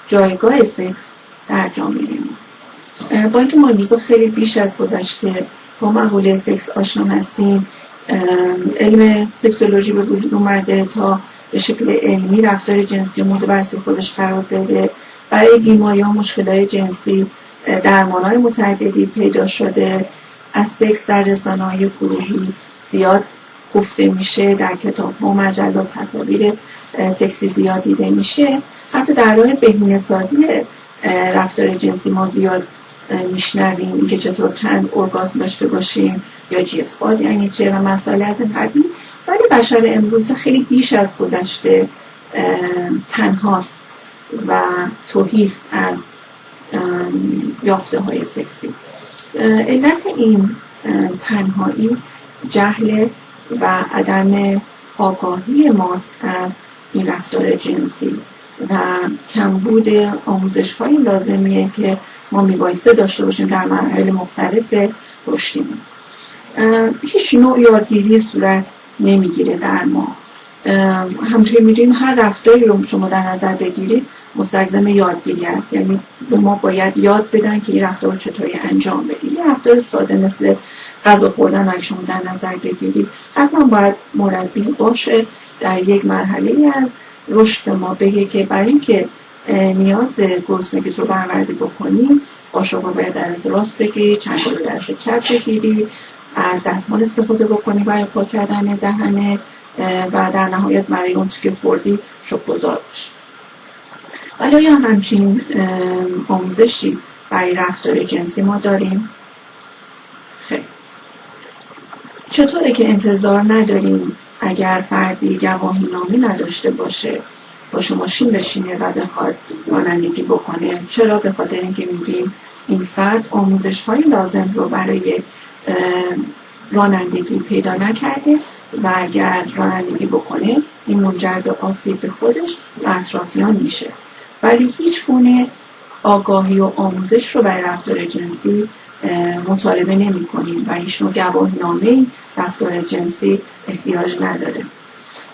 جایگاه سکس در جامعه ما. با اینکه ما امروزا خیلی بیش از گذشته با مقوله سکس آشنا هستیم، علم سکسولوژی به وجود اومده تا به شکل علمی رفتار جنسی و مورد بررسی خودش قرار بده. برای بیماری‌ها و مشکلات جنسی درمان‌های متعددی پیدا شده. از سکس در رسانه‌های گروهی زیاد گفته میشه، در کتاب‌ها و مجلات تصاویر سکسی زیاد دیده میشه. حتی در راه بهینه‌سازی رفتار جنسی ما زیاد میشنویم اینکه چطور چند ارگازم داشته باشیم یا جی اسپات یعنی چه و مسائل از این قبیل. ولی بشر امروز خیلی بیش از گذشته تنهاست و تهیست از یافته های سکسی. علت این تنهایی جهل و عدم آگاهی ماست از این رفتار جنسی و کمبود آموزش های لازمیه که ما میبایسته داشته باشیم در مراحل مختلف رشدیمون. هیچ نوع یادگیری صورت نمیگیره در ما. همونطور میدونیم هر رفتاری رو شما در نظر بگیرید مستلزم یادگیری است، یعنی به ما باید یاد بدن که این رفتار رو چطوری انجام بدید. یه رفتار ساده مثل غذا خوردن اگه شما در نظر بگیرید حتما باید مربی باشه در یک مرحله از رشد ما بگه که برای اینکه نیاز گرسنگیت رو برآورده بکنی با شما باید درس راست بگیری، چند بار درس چپ بگیری، از دستمال استفاده بکنی برای پاک کردن دهنه و در نهایت برای اون چیزی که خوردی شکرگزار باشی. ولی آیا همچین آموزشی برای رفتار جنسی ما داریم؟ خیلی. چطوره که انتظار نداریم اگر فردی گواهی نامه نداشته باشه با شما ماشین بشینه و بخواد رانندگی بکنه؟ چرا؟ به خاطر اینکه میگیم این فرد آموزش های لازم رو برای رانندگی پیدا نکرده و اگر رانندگی بکنه این منجر به آسیب به خودش و اطرافیان میشه. ولی هیچ گونه آگاهی و آموزش رو برای رفتار جنسی مطالبه نمی کنیم و هیچ نوع گواهینامه‌ای رفتار جنسی احتیاج نداره.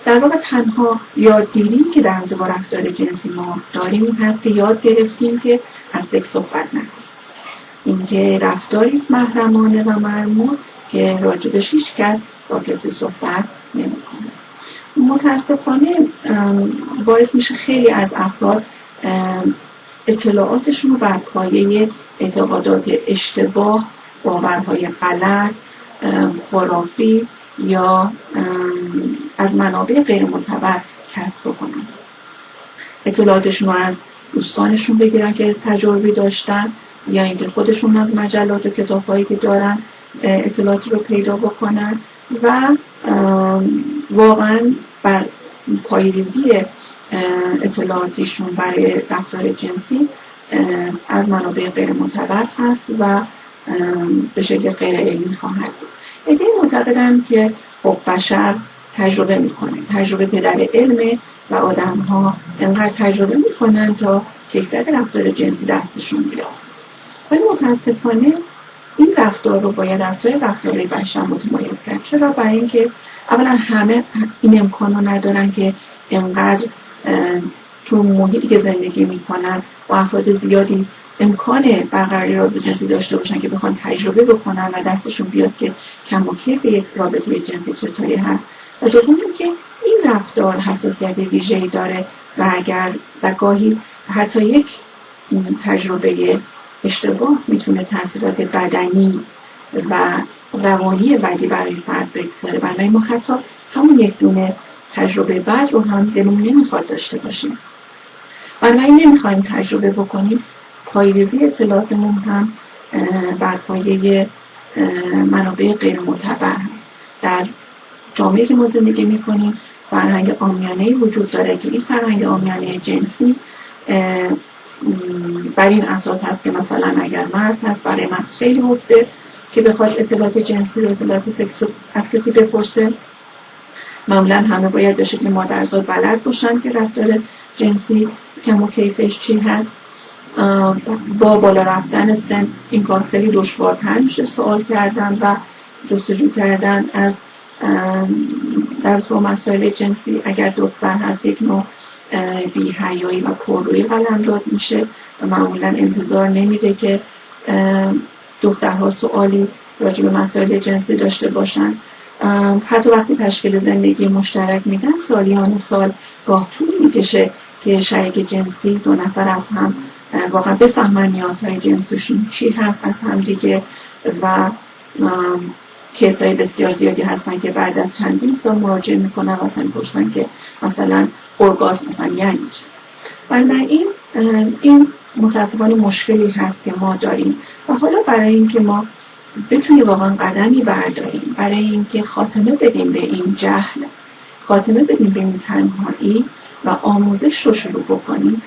در واقع تنها یادگیری که در مورد با رفتار جنسی ما داریم این هست که یاد گرفتیم که از سکس صحبت نکنیم. اینکه رفتاری است محرمانه و مرموز که راجبش هیچ کس با کسی صحبت نمی‌کنه. متاسفانه باعث میشه خیلی از افراد اطلاعاتشون رو بر پایه اعتقادات اشتباه، باورهای غلط، خرافی یا از منابع غیر معتبر کسب کنن. اطلاعاتشون رو از دوستانشون بگیرن که تجربی داشتن یا اینکه خودشون از مجلات و کتاب‌هایی که دارن اطلاعاتی رو پیدا بکنن و واقعاً بر پایه‌ریزی اطلاعاتیشون برای رفتار جنسی از منابع غیر معتبر هست و به شکل غیر علمی خواهد بود. عده‌ای معتقدند که خب بشر تجربه میکنه، تجربه پدر علمه و آدم‌ها انقدر تجربه میکنن تا کیفیت رفتار جنسی دستشون بیاد. ولی متاسفانه این رفتار رو باید از سایر رفتارهای بشر متمایز کرد. چرا؟ برای اینکه اولا همه این امکان رو ندارن که انقدر تو محیطی که زندگی میکنن و افراد زیادی امکان برقراری رابطه جنسی داشته باشن که بخوان تجربه بکنن و دستشون بیاد که کم و کیف یک رابطه جنسی چطوری هست. و دوم که این رفتار حساسیت ویژه‌ای داره و اگر و گاهی حتی یک تجربه اشتباه میتونه تاثیرات بدنی و روانی بدی برای فرد بگذاره. برای ما حتی همون یک دونه تجربه بعد رو هم دلمون نمیخواد داشته باشیم. بنابراین نمیخوایم تجربه بکنیم. پایه‌ریزی اطلاعاتمون هم بر پایه منابع غیر معتبر هست. در جامعه‌ای که ما زندگی میکنیم فرهنگ عامیانه‌ای وجود داره که این فرهنگ عامیانه جنسی بر این اساس هست که مثلا اگر مرد هست برای من خیلی مفته که بخواد اطلاعات جنسی و اطلاعات سکس رو از کسی بپرسه. معمولا همه باید به شکل مادرزاد بلد باشن که رفتار جنسی کم و کیفش چی هست. با بالا رفتن سن این کار خیلی دشوارتر میشه. سوال کردن و جستجو کردن از در تو مسائل جنسی اگر دختر هست یک نوع بی‌حیایی و پررویی قلمداد میشه و معمولا انتظار نمیده که دخترها سوالی راجع به مسائل جنسی داشته باشن. حتی وقتی تشکیل زندگی مشترک میدن سالیان سال گاه طول میکشه که شریک جنسی دو نفر از هم واقعا بفهمن نیازهای جنسیشون چی هست از هم دیگه و کیسای بسیار زیادی هستن که بعد از چندین سال مراجعه میکنن و اصلا میپرسن که مثلا ارگازم مثلا یعنی چه. بنابراین این متاسفانه مشکلی هست که ما داریم و حالا برای اینکه ما بتونیم واقعا قدمی برداریم، برای اینکه خاتمه بدیم به این جهل، خاتمه بدیم به این تنهایی و آموزش رو شروع بکنیم،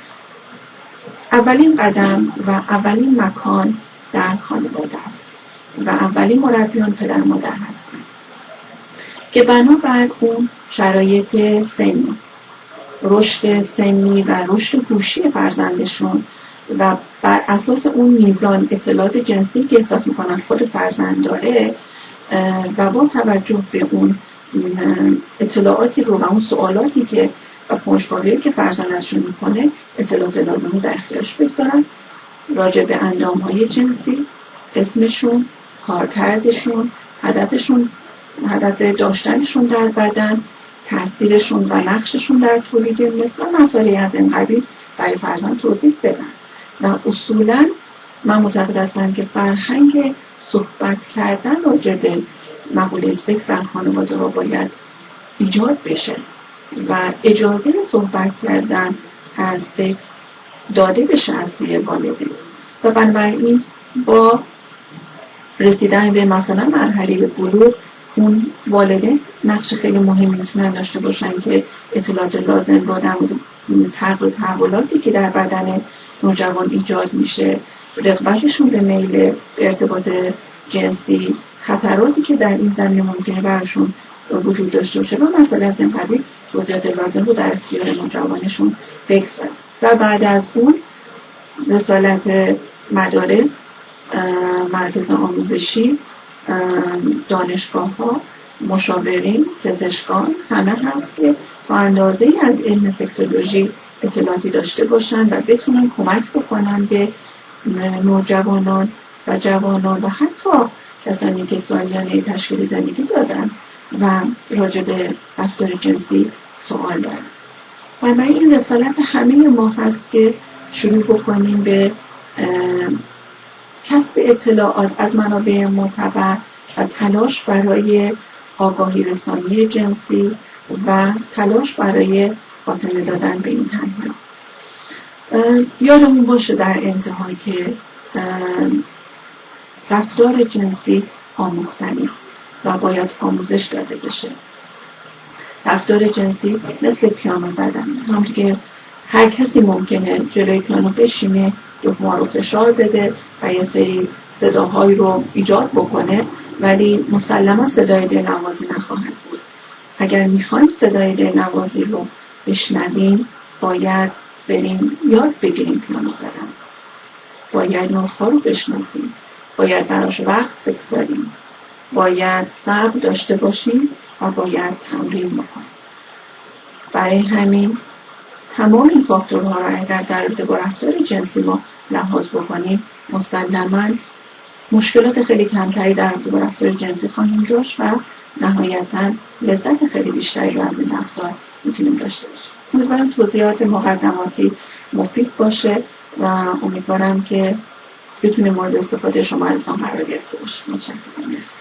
اولین قدم و اولین مکان در خانواده است و اولین مربیان پدر مادر هستن که بنابر اون شرایط سنی، رشد سنی و رشد هوشی فرزندشون و بر اساس اون میزان اطلاعات جنسی که احساس میکنن خود فرزند داره و با توجه به اون اطلاعاتی رو و اون سوالاتی که و کنجکاوی که فرزند ازشون میکنه اطلاعات لازم رو در اختیارش بگذارن راجع به اندامهای جنسی، اسمشون، کارکردشون، هدف داشتنشون در بدن، تاثیرشون و نقششون در تولید مثل و مسائلی از این قبیل برای فرزند توضیح بدن. و اصولاً من معتقد هستم که فرهنگ صحبت کردن راجع به مقوله سکس در خانواده ها باید ایجاد بشه و اجازه صحبت کردن از سکس داده بشه از سوی والدین و بنابراین با رسیدن به مثلا مرحله بلوغ اون والدین نقش خیلی مهمی میتونن داشته باشن که اطلاعات لازم رو در مورد تغییر و تحولاتی که در بدن نوجوان ایجاد میشه، رغبتشون به میل ارتباط جنسی، خطراتی که در این زمینه ممکنه براشون وجود داشته باشه و مسئله از این قبیل توضیحات لازم رو در اختیار نوجوانشون بگذارن. و بعد از اون رسالت مدارس، مرکز آموزشی، دانشگاه‌ها، مشاورین، پزشکان همه هست که تا اندازه‌ای از علم سکسولوژی اطلاعاتی داشته باشن و بتونن کمک بکنن به نوجوانان و جوانان و حتی کسانی که سالیانه تشکیل زندگی دادن و راجع به رفتار جنسی سوال دارن. و این رسالت همه ما هست که شروع بکنیم به کسب اطلاعات از منابع معتبر و تلاش برای آگاهی رسانی جنسی و تلاش برای خاتمه دادن به این تنهایی. یادمون باشه در انتهای که رفتار جنسی آموختنی است و باید آموزش داده بشه. رفتار جنسی مثل پیانو زدن، همونطور که هر کسی ممکنه جلوی پیانو بشینه، دکمه‌ها رو فشار بده و یه سری صداهایی رو ایجاد بکنه، ولی مسلما صدای دلنوازی نخواهد بود. اگر میخوایم صدای دلنوازی رو بشنویم باید بریم یاد بگیریم پیانو زدن، باید نوت‌ها رو بشناسیم، باید براش وقت بگذاریم، باید صبر داشته باشیم و باید تمرین بکنیم. برای همین تمام این فاکتورها را اگر در رابطه با رفتار جنسی ما لحاظ بکنیم مسلماً مشکلات خیلی کمتری در رابطه با رفتار جنسی خواهیم داشت و نهایتاً لذت خیلی بیشتری رو از این رفتار میتونیم داشته باشیم. امیدوارم توضیحات مقدماتی مفید باشه و امیدوارم که بتونه مورد استفاده شما از آن قرار گرفته باشه. متشکرم. مرسی.